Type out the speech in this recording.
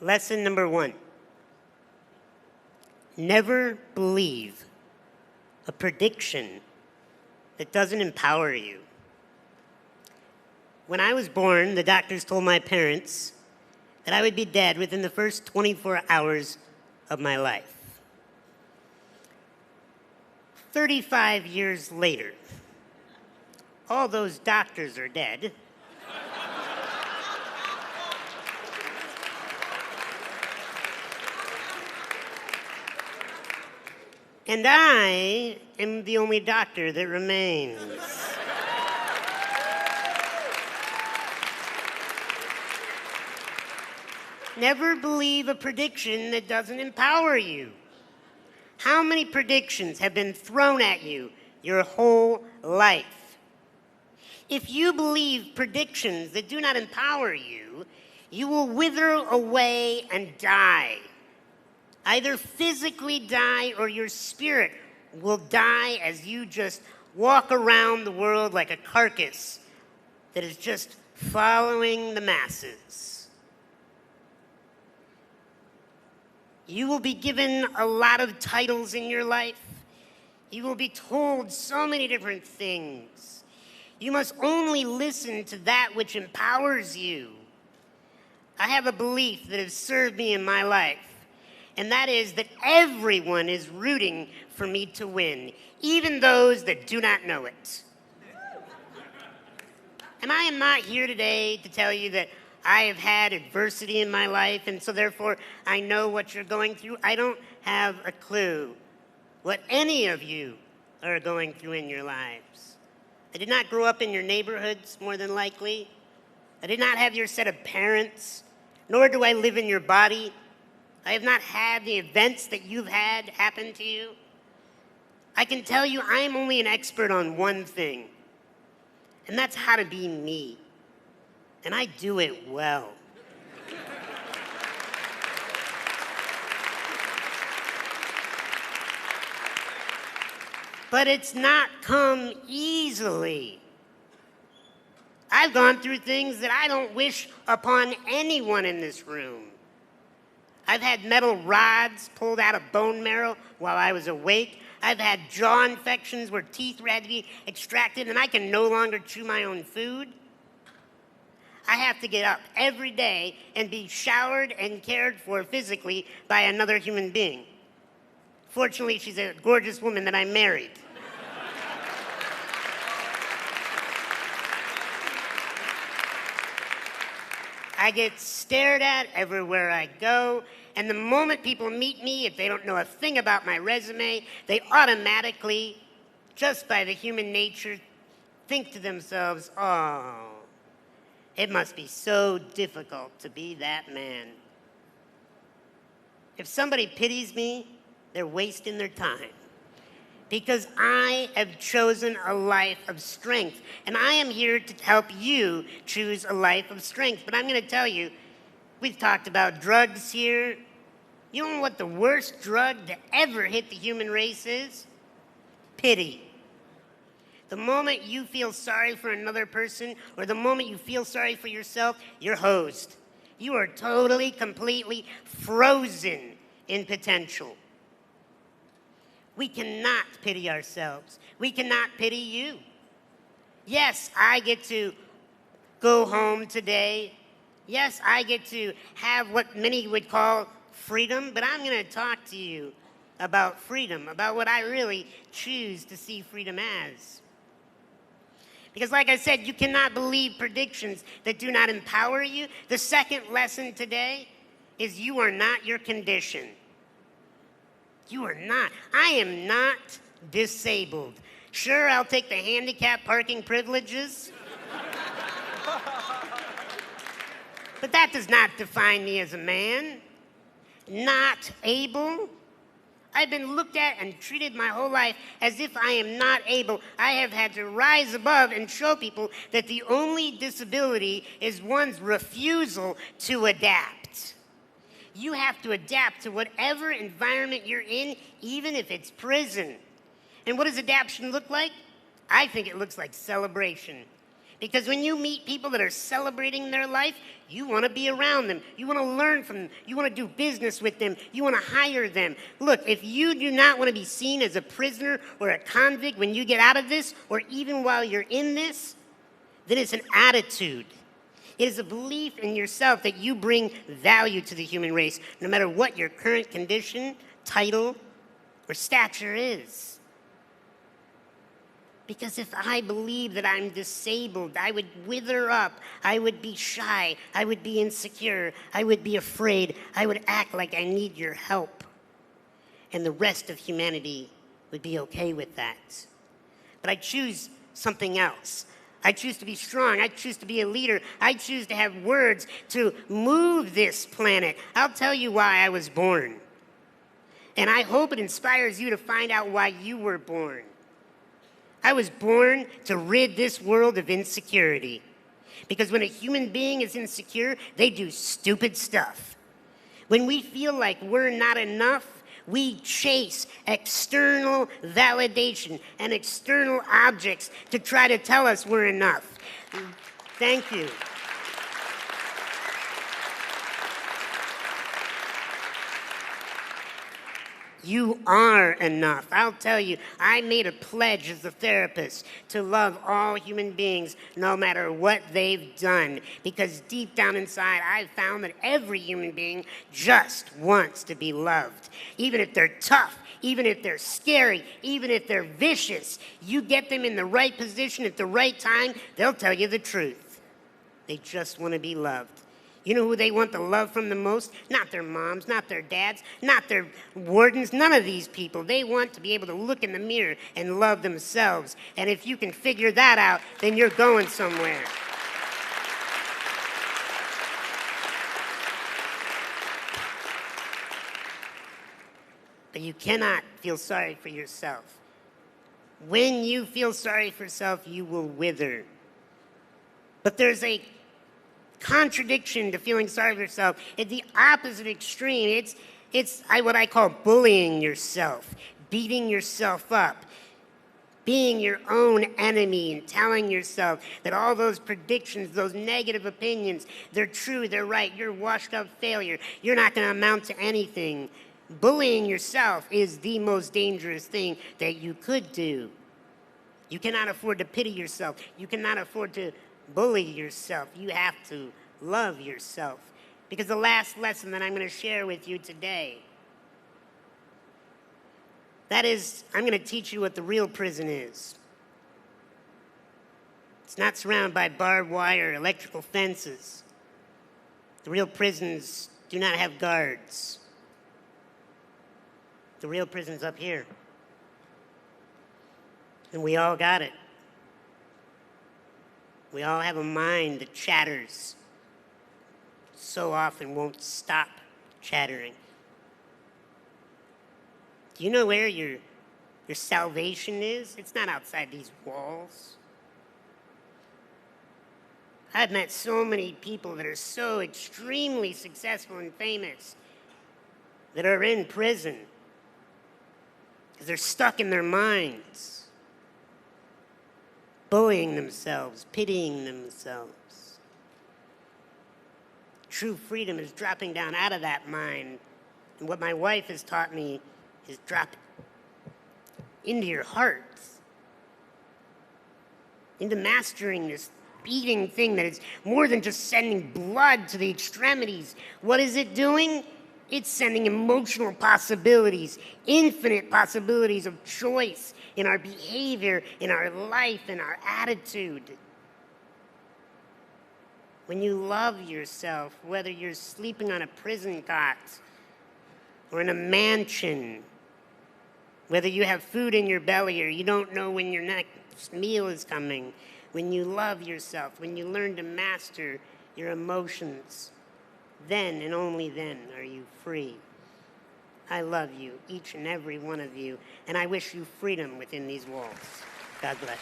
Lesson number 1. Never believe a prediction that doesn't empower you. When I was born, the doctors told my parents that I would be dead within the first 24 hours of my life. 35 years later, all those doctors are dead. And I am the only doctor that remains. Never believe a prediction that doesn't empower you. How many predictions have been thrown at you your whole life? If you believe predictions that do not empower you, you will wither away and die. Either physically die or your spirit will die as you just walk around the world like a carcass that is just following the masses. You will be given a lot of titles in your life. You will be told so many different things. You must only listen to that which empowers you. I have a belief that has served me in my life, and that is that everyone is rooting for me to win, even those that do not know it. And I am not here today to tell you that I have had adversity in my life, and so therefore I know what you're going through. I don't have a clue what any of you are going through in your lives. I did not grow up in your neighborhoods, more than likely. I did not have your set of parents, nor do I live in your body. I have not had the events that you've had happen to you. I can tell you I am only an expert on one thing, and that's how to be me. And I do it well. But it's not come easily. I've gone through things that I don't wish upon anyone in this room. I've had metal rods pulled out of bone marrow while I was awake. I've had jaw infections where teeth had to be extracted and I can no longer chew my own food. I have to get up every day and be showered and cared for physically by another human being. Fortunately, she's a gorgeous woman that I married. I get stared at everywhere I go, and the moment people meet me, if they don't know a thing about my resume, they automatically, just by the human nature, think to themselves, oh, it must be so difficult to be that man. If somebody pities me, they're wasting their time. Because I have chosen a life of strength. And I am here to help you choose a life of strength. But I'm going to tell you, we've talked about drugs here. You know what the worst drug to ever hit the human race is? Pity. The moment you feel sorry for another person, or the moment you feel sorry for yourself, you're hosed. You are totally, completely frozen in potential. We cannot pity ourselves. We cannot pity you. Yes, I get to go home today. Yes, I get to have what many would call freedom, but I'm going to talk to you about freedom, about what I really choose to see freedom as. Because like I said, you cannot believe predictions that do not empower you. The second lesson today is you are not your condition. You are not. I am not disabled. Sure, I'll take the handicap parking privileges. But that does not define me as a man. Not able. I've been looked at and treated my whole life as if I am not able. I have had to rise above and show people that the only disability is one's refusal to adapt. You have to adapt to whatever environment you're in, even if it's prison. And what does adaptation look like? I think it looks like celebration. Because when you meet people that are celebrating their life, you want to be around them. You want to learn from them. You want to do business with them. You want to hire them. Look, if you do not want to be seen as a prisoner or a convict when you get out of this, or even while you're in this, then it's an attitude. It is a belief in yourself that you bring value to the human race, no matter what your current condition, title, or stature is. Because if I believe that I'm disabled, I would wither up, I would be shy, I would be insecure, I would be afraid, I would act like I need your help. And the rest of humanity would be okay with that. But I choose something else. I choose to be strong. I choose to be a leader. I choose to have words to move this planet. I'll tell you why I was born. And I hope it inspires you to find out why you were born. I was born to rid this world of insecurity. Because when a human being is insecure, they do stupid stuff. When we feel like we're not enough, we chase external validation and external objects to try to tell us we're enough. Thank you. You are enough. I'll tell you, I made a pledge as a therapist to love all human beings no matter what they've done. Because deep down inside, I've found that every human being just wants to be loved. Even if they're tough, even if they're scary, even if they're vicious, you get them in the right position at the right time, they'll tell you the truth. They just want to be loved. You know who they want the love from the most? Not their moms, not their dads, not their wardens, none of these people. They want to be able to look in the mirror and love themselves. And if you can figure that out, then you're going somewhere. But you cannot feel sorry for yourself. When you feel sorry for yourself, you will wither. But there's a contradiction to feeling sorry for yourself. It's the opposite extreme. It's what I call bullying yourself, beating yourself up, being your own enemy and telling yourself that all those predictions, those negative opinions, they're true, they're right, you're washed up failure, you're not going to amount to anything. Bullying yourself is the most dangerous thing that you could do. You cannot afford to pity yourself. You cannot afford to bully yourself. You have to love yourself. Because the last lesson that I'm going to share with you today, that is, I'm going to teach you what the real prison is. It's not surrounded by barbed wire, electrical fences. The real prisons do not have guards. The real prison's up here. And we all got it. We all have a mind that chatters, so often won't stop chattering. Do you know where your salvation is? It's not outside these walls. I've met so many people that are so extremely successful and famous that are in prison because they're stuck in their minds, bullying themselves, pitying themselves. True freedom is dropping down out of that mind. And what my wife has taught me is drop into your heart, into mastering this beating thing that is more than just sending blood to the extremities. What is it doing? It's sending emotional possibilities, infinite possibilities of choice in our behavior, in our life, in our attitude. When you love yourself, whether you're sleeping on a prison cot or in a mansion, whether you have food in your belly or you don't know when your next meal is coming, when you love yourself, when you learn to master your emotions, then and only then are you free. I love you, each and every one of you, and I wish you freedom within these walls. God bless.